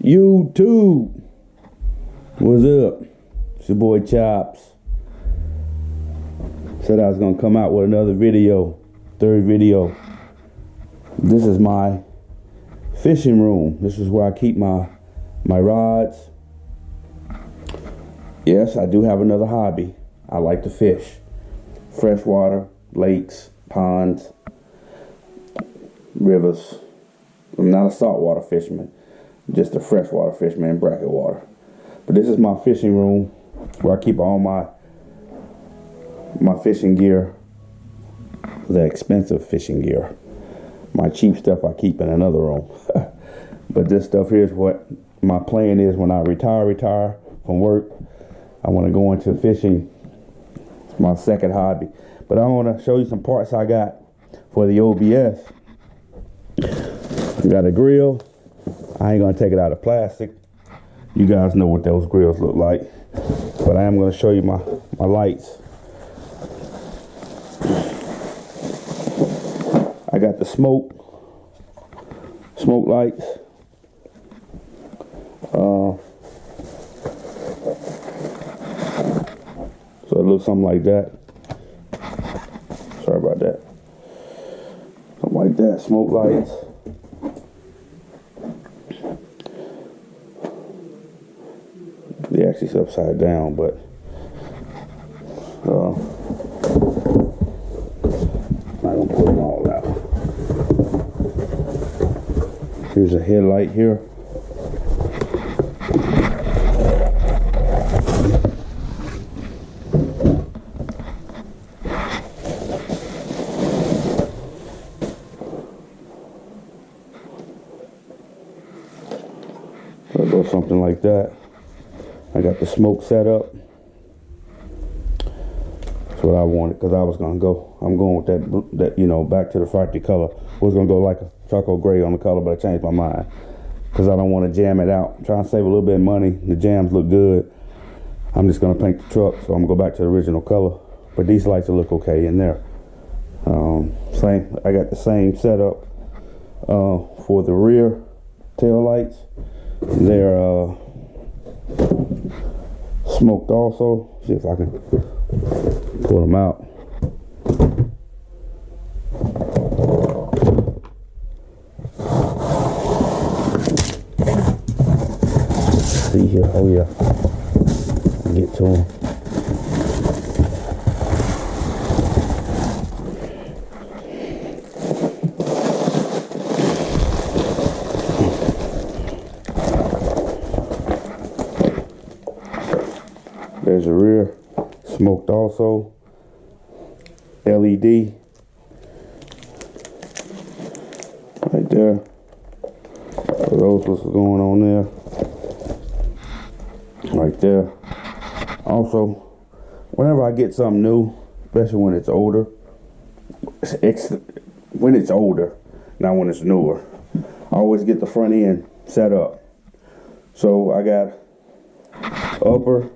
YouTube, what's up? It's your boy Chops. Said I was gonna come out with another video, third video. This is my fishing room. This is where I keep my rods. Yes, I do have another hobby. I like to fish. Freshwater, lakes, ponds, rivers. I'm not a saltwater fisherman. Just a freshwater fisherman in bracket water. But this is my fishing room where I keep all my fishing gear, the expensive fishing gear. My cheap stuff I keep in another room. But this stuff here is what my plan is when I retire from work. I want to go into fishing. It's my second hobby. But I want to show you some parts I got for the OBS. I got a grill. I ain't gonna take it out of plastic. You guys know what those grills look like. But I am gonna show you my lights. I got the smoke lights. So it looks something like that. Sorry about that. Something like that, smoke lights. They actually it's upside down, but I'm not gonna pull them all out. Here's a headlight here. So go something like that. I got the smoke set up. That's what I wanted, because I was gonna go. I'm going with that you know, back to the factory color. I was gonna go like a charcoal gray on the color, but I changed my mind because I don't want to jam it out. I'm trying to save a little bit of money. The jams look good. I'm just gonna paint the truck, so I'm gonna go back to the original color. But these lights will look okay in there. Same. I got the same setup for the rear tail lights. They're smoked also. See if I can pull them out. See here. Oh yeah. Get to them. There's a rear, smoked also, LED, right there. So those what's going on there, right there. Also, whenever I get something new, especially when it's older, when it's older, not when it's newer, I always get the front end set up. So I got upper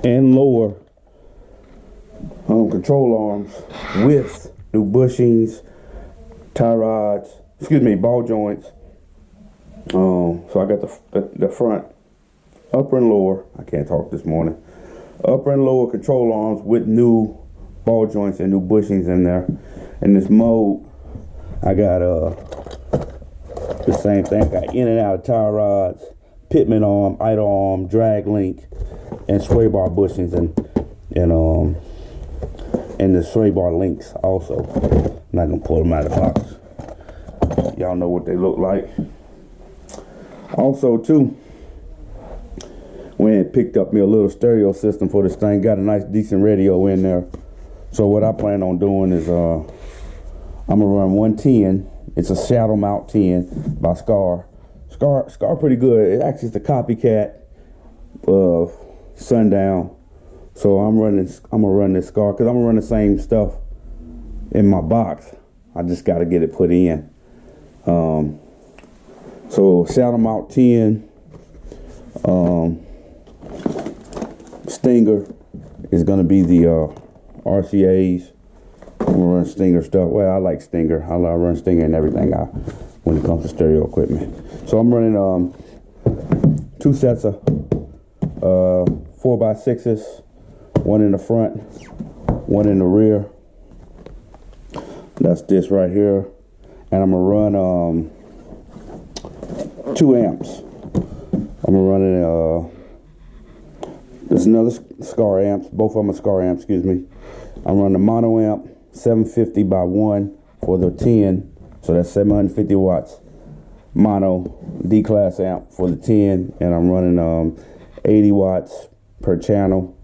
and lower control arms with new bushings, tie rods, ball joints. So I got the front, upper and lower, I can't talk this morning, upper and lower control arms with new ball joints and new bushings in there. In this mode, I got the same thing. I got in and out of tie rods, pitman arm, idle arm, drag link, and sway bar bushings and the sway bar links also. I'm not gonna pull them out of the box. Y'all know what they look like. Also too, went and picked up me a little stereo system for this thing. Got a nice decent radio in there. So what I plan on doing is I'm gonna run 110. It's a Shadow Mount 10 by Scar pretty good. It actually is the copycat of Sundown. So I'm gonna run this Scar because I'm gonna run the same stuff in my box. I just got to get it put in. So Shadow Mount 10. Stinger is going to be the RCA's. I'm going to run Stinger stuff. Well, I like Stinger. I run Stinger and everything when it comes to stereo equipment. So I'm running 2 sets of 4x6s, one in the front, one in the rear. That's this right here. And I'm going to run 2 amps. I'm running there's another Scar amps. Both of them are Scar amps, excuse me. I'm running a mono amp, 750 by 1 for the 10, so that's 750 watts. Mono D-class amp for the 10, and I'm running 80 watts per channel,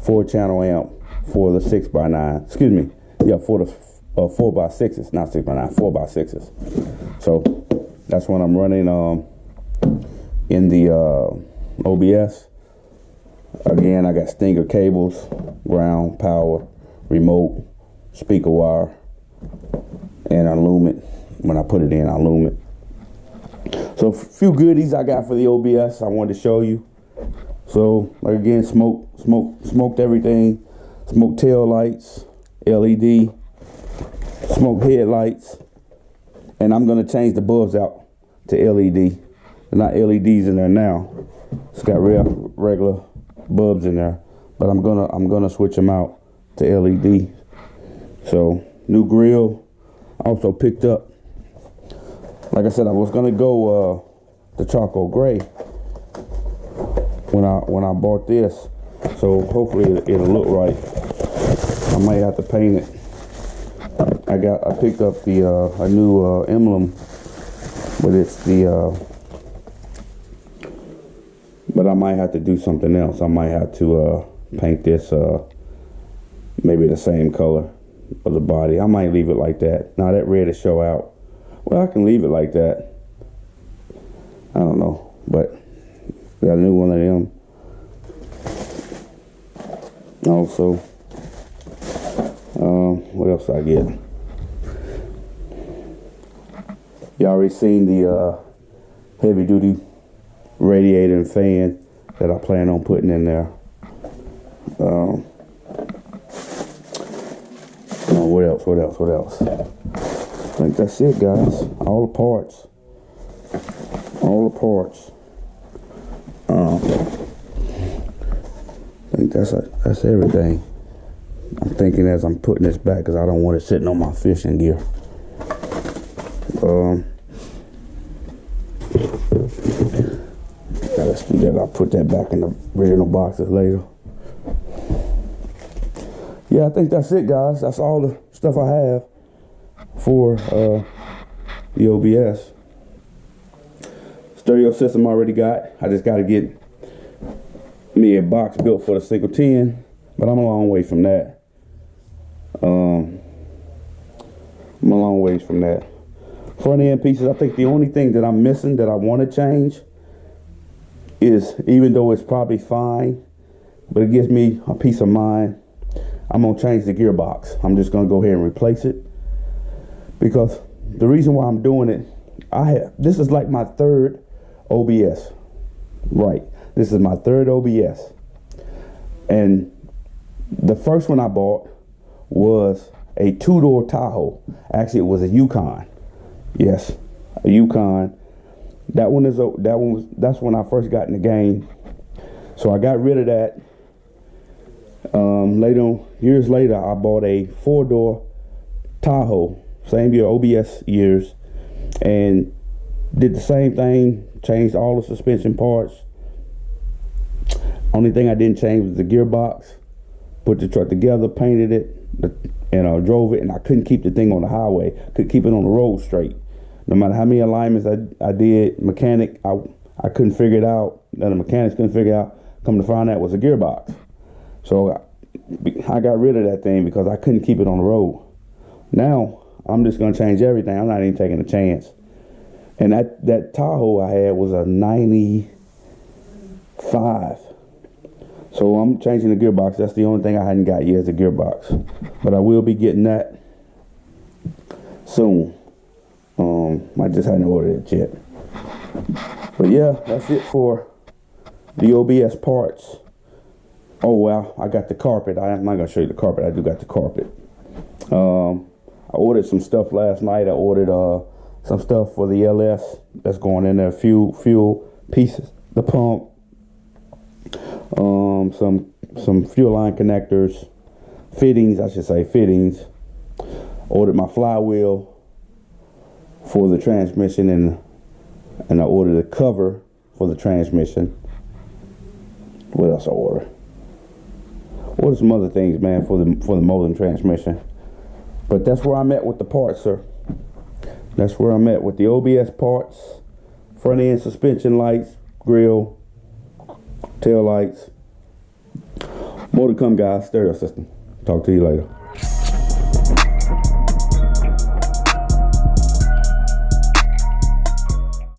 4-channel amp for the 6x9. Excuse me, yeah, for the 4x6s, not 6x9, 4x6s. So that's what I'm running in the OBS. Again, I got Stinger cables, ground, power, remote, speaker wire, and I loom it. When I put it in, I loom it. So a few goodies I got for the OBS I wanted to show you. So, like again, smoked everything. Smoked tail lights, LED, smoked headlights, and I'm gonna change the bulbs out to LED. They're not LEDs in there now. It's got regular bulbs in there, but I'm gonna switch them out to LED. So new grill. I also picked up, like I said, I was gonna go the charcoal gray when I bought this, so hopefully it'll look right. I might have to paint it. I picked up the a new emblem, but it's the but I might have to do something else. I might have to paint this maybe the same color of the body. I might leave it like that. Now that red is show out. Well, I can leave it like that. I don't know, but got a new one of them. Also, what else I get? You already seen the heavy duty radiator and fan that I plan on putting in there. What else? I think that's it, guys. All the parts. I think that's everything. I'm thinking as I'm putting this back because I don't want it sitting on my fishing gear. Let's do that. I'll put that back in the original boxes later. Yeah, I think that's it, guys. That's all the stuff I have for the OBS. Stereo system I already got. I just got to get me a box built for the single 10, but I'm a long way from that. Front end pieces, I think the only thing that I'm missing that I want to change is, even though it's probably fine, but it gives me a peace of mind, I'm going to change the gearbox. I'm just going to go ahead and replace it, because the reason why I'm doing it, this is like my 3rd OBS. Right. This is my 3rd OBS. And the first one I bought was a 2-door Tahoe. Actually, it was a Yukon. Yes, a Yukon. That's when I first got in the game. So I got rid of that. Years later, I bought a 4-door Tahoe, same year, OBS years, and did the same thing, changed all the suspension parts. Only thing I didn't change was the gearbox. Put the truck together, painted it, and drove it, and I couldn't keep the thing on the highway, couldn't keep it on the road straight. No matter how many alignments I did, mechanic, I couldn't figure it out. The mechanics couldn't figure out. Come to find out it was a gearbox. So I got rid of that thing because I couldn't keep it on the road. Now I'm just gonna change everything. I'm not even taking a chance. And that Tahoe I had was a 95. So I'm changing the gearbox. That's the only thing I hadn't got yet is the gearbox. But I will be getting that soon. I just hadn't ordered it yet. But yeah, that's it for the OBS parts. Oh well, I got the carpet. I'm not gonna show you the carpet. I do got the carpet. I ordered some stuff last night. I ordered some stuff for the LS that's going in there. Fuel pieces, the pump, some fuel line connectors, fittings. I should say fittings. Ordered my flywheel for the transmission, and I ordered a cover for the transmission. What else I ordered? Ordered some other things, man, for the molding transmission. But that's where I'm at with the parts, sir. That's where I'm at with the OBS parts, front end suspension lights, grill, tail lights. More to come, guys. Stereo system. Talk to you later.